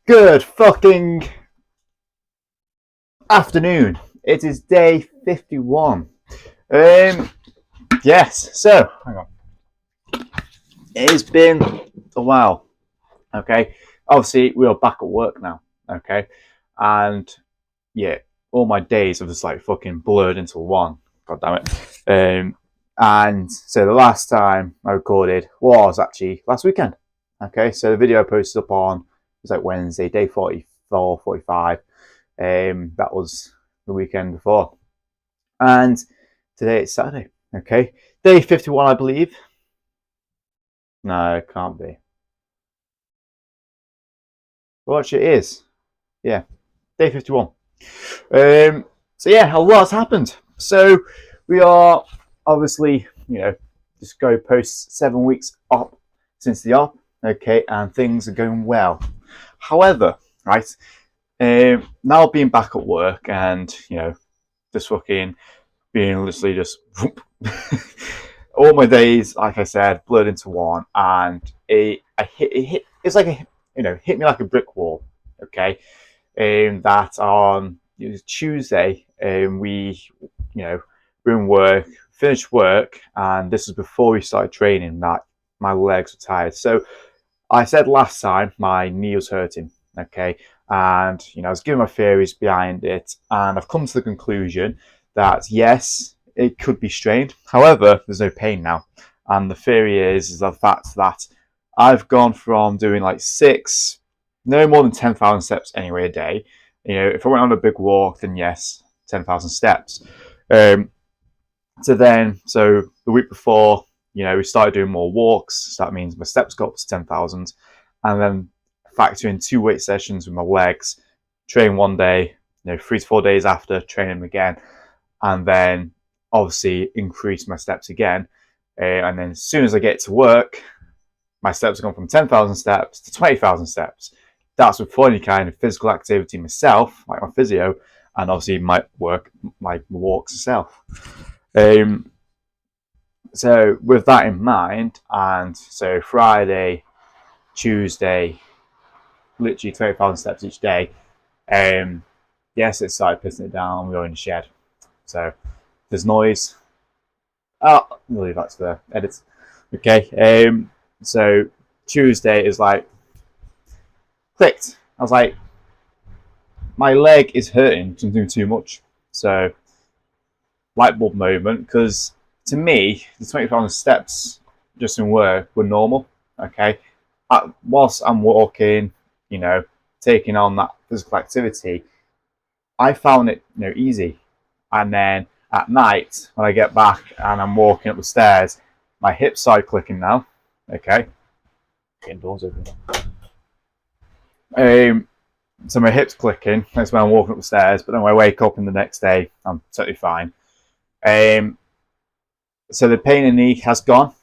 Good fucking afternoon. It is day 51. Yes, so, hang on. It has been a while, okay? Obviously, we are back at work now, okay? And, yeah, all my days have just, like, fucking blurred into one. God damn it. And so the last time I recorded was actually last weekend, okay? So the video I posted up on was like Wednesday, day 44, 45. That was the weekend before. And today it's Saturday, okay? Day 51, I believe. No, it can't be. Well, actually, it is. Yeah, day 51. So, yeah, a lot has happened. So, we are obviously, just go post 7 weeks up since the op, okay, and things are going well. However, right, now being back at work and, just fucking being literally just all my days, like I said, blurred into one, and it's like hit me like a brick wall. Okay, that on Tuesday, we we're in work, finished work, and this is before we started training. That my legs were tired, so I said last time my knee was hurting. Okay, and I was giving my theories behind it, and I've come to the conclusion that yes, it could be strained. However, there's no pain now. And the theory is the fact that I've gone from doing like no more than 10,000 steps anyway a day. If I went on a big walk, then yes, 10,000 steps. So the week before, we started doing more walks. So that means my steps got up to 10,000. And then factor in 2 weight sessions with my legs, train one day, 3 to 4 days after, train them again. And then obviously increase my steps again. And then as soon as I get to work, my steps have gone from 10,000 steps to 20,000 steps. That's before any kind of physical activity myself, like my physio, and obviously my work, my walks itself. So with that in mind, and so Friday, Tuesday, literally 20,000 steps each day. Yes, it started pissing it down. We were in the shed. So there's noise. We'll leave that to the edits. Okay. So Tuesday is like clicked. I was like, my leg is hurting. I'm doing too much. So light bulb moment, because to me the 20,000 steps just in work were normal. Okay. Whilst I'm walking, taking on that physical activity, I found it easy. And then at night, when I get back and I'm walking up the stairs, my hips start clicking now. Okay. Getting doors open. So my hips clicking. That's when I'm walking up the stairs. But then when I wake up in the next day, I'm totally fine. So the pain in the knee has gone.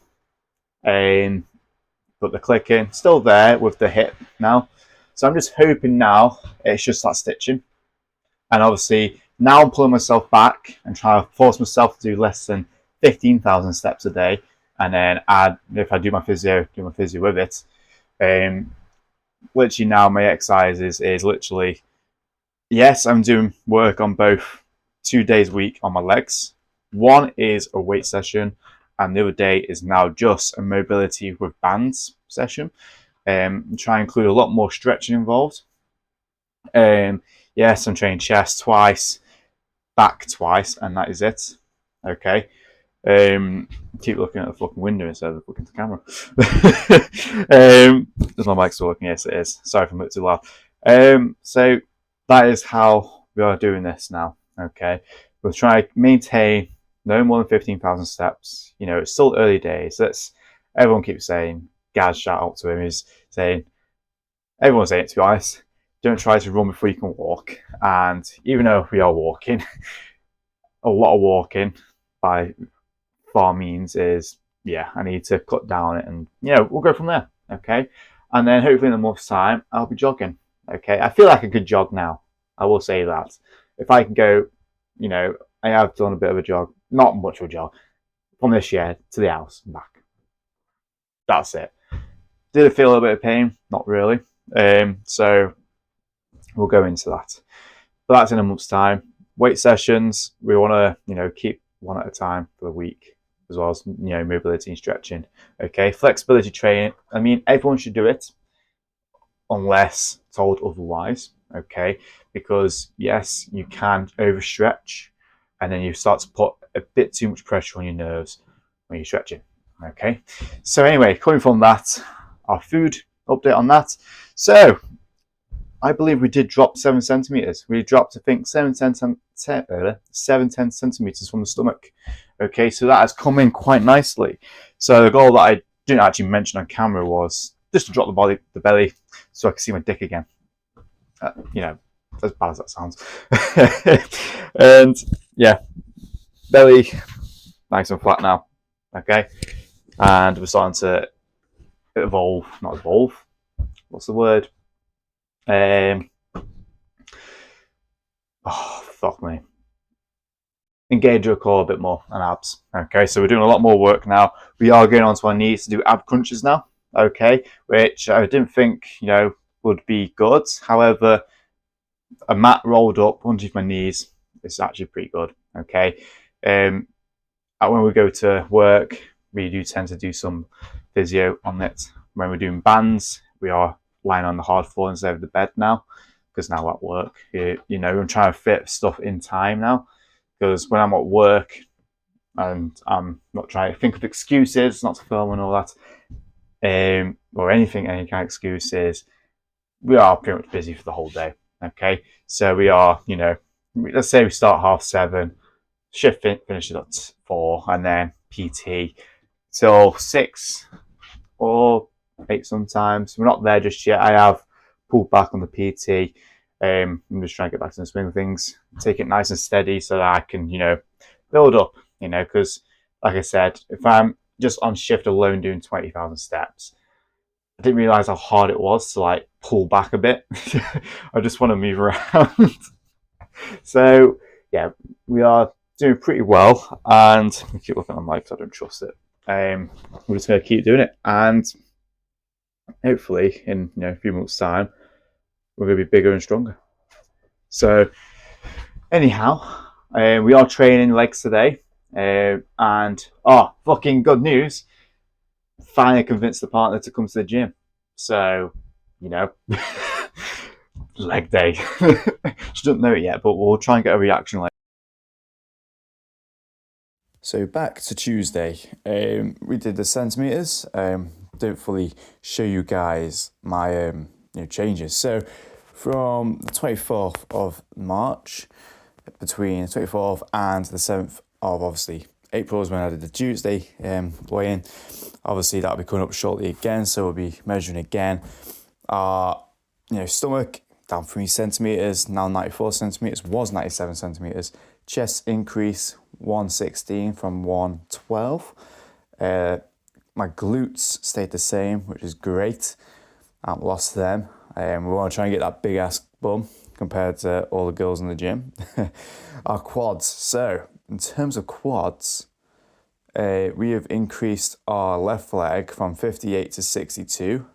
But the clicking still there with the hip now. So I'm just hoping now it's just that stitching. And obviously now I'm pulling myself back and trying to force myself to do less than 15,000 steps a day. And then add, if I do my physio with it. Literally now my exercises is literally, yes, I'm doing work on both 2 days a week on my legs. One is a weight session, and the other day is now just a mobility with bands session. Try and include a lot more stretching involved. Yes, I'm training chest twice, back twice, and that is it. Okay. Keep looking at the fucking window instead of looking at the camera. Does my mic still working? Yes, it is. Sorry if I'm a bit too loud. So that is how we are doing this now. Okay. We'll try to maintain no more than 15,000 steps. It's still early days. Everyone keeps saying, Gaz, shout out to him, is saying, everyone's saying it, to be honest, don't try to run before you can walk. And even though we are walking, a lot of walking by far means is, I need to cut down it, and we'll go from there. Okay. And then hopefully in a month's time I'll be jogging. Okay. I feel like I could jog now. I will say that. If I can go, I have done a bit of a jog, not much of a jog, from the shed to the house and back. That's it. Did it feel a little bit of pain? Not really. So we'll go into that. But that's in a month's time. Weight sessions, we want to, keep one at a time for the week, as well as, mobility and stretching. Okay, flexibility training. I mean, everyone should do it unless told otherwise. Okay, because yes, you can overstretch, and then you start to put a bit too much pressure on your nerves when you're stretching. Okay, so anyway, coming from that, our food update on that. So I believe we did drop 7 centimeters. We dropped, I think, 7 centimeters from the stomach. Okay, so that has come in quite nicely. So the goal that I didn't actually mention on camera was just to drop the belly so I can see my dick again. As bad as that sounds. And yeah, belly nice and flat now. Okay, and we're starting to not evolve. What's the word? Fuck me. Engage your core a bit more and abs. Okay, so we're doing a lot more work now. We are going onto our knees to do ab crunches now. Okay, which I didn't think, would be good. However, a mat rolled up underneath my knees is actually pretty good. Okay, when we go to work, we do tend to do some physio on it. When we're doing bands, we are lying on the hard floor instead of the bed now, because now at work, I'm trying to fit stuff in time now, because when I'm at work and I'm not trying to think of excuses not to film and all that, or any kind of excuses, we are pretty much busy for the whole day. Okay, so we are, let's say we start 7:30, shift finishes at 4, and then PT till 6 or 8 sometimes. We're not there just yet. I have pulled back on the PT. I'm just trying to get back to the swing of things, take it nice and steady so that I can, build up, because like I said, if I'm just on shift alone doing 20,000 steps, I didn't realize how hard it was to pull back a bit. I just want to move around. So yeah, we are doing pretty well, and I keep looking at my mic because I don't trust it. We're just going to keep doing it, and hopefully in a few months' time, we're going to be bigger and stronger. So anyhow, we are training legs today, and fucking good news! Finally convinced the partner to come to the gym. So leg day. She doesn't know it yet, but we'll try and get a reaction later. So back to Tuesday, we did the centimeters. Don't fully show you guys my changes. So from the 24th of March, between the 24th and the 7th of obviously April is when I did the Tuesday weigh-in. Obviously that'll be coming up shortly again, so we'll be measuring again. Stomach down 3 centimeters, now 94 centimeters, was 97 centimeters. Chest increase 116 from 112. My glutes stayed the same, which is great. I haven't lost them. We want to try and get that big ass bum compared to all the girls in the gym. Our quads. So in terms of quads, we have increased our left leg from 58 to 62,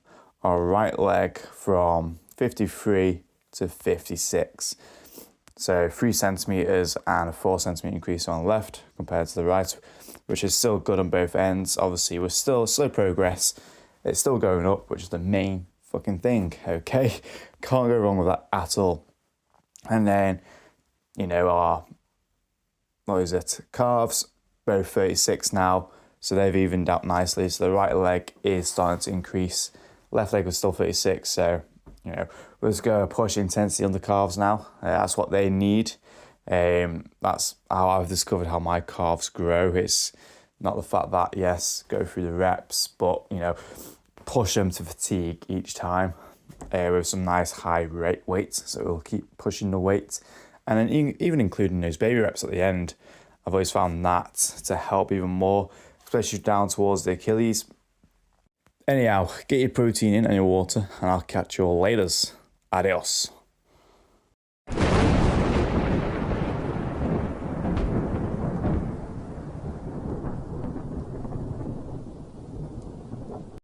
our right leg from 53 to 56. So 3 centimeters and a 4 centimeter increase on the left compared to the right, which is still good on both ends. Obviously, we're still slow progress. It's still going up, which is the main fucking thing, okay? Can't go wrong with that at all. And then, our, calves, both 36 now. So they've evened out nicely. So the right leg is starting to increase. Left leg was still 36, so we're just going to push intensity on the calves now. That's what they need. That's how I've discovered how my calves grow. It's not the fact that, yes, go through the reps, but, push them to fatigue each time with some nice high weights. So we'll keep pushing the weight. And then even including those baby reps at the end, I've always found that to help even more, especially down towards the Achilles. Anyhow, get your protein in and your water, and I'll catch you all later. Adios.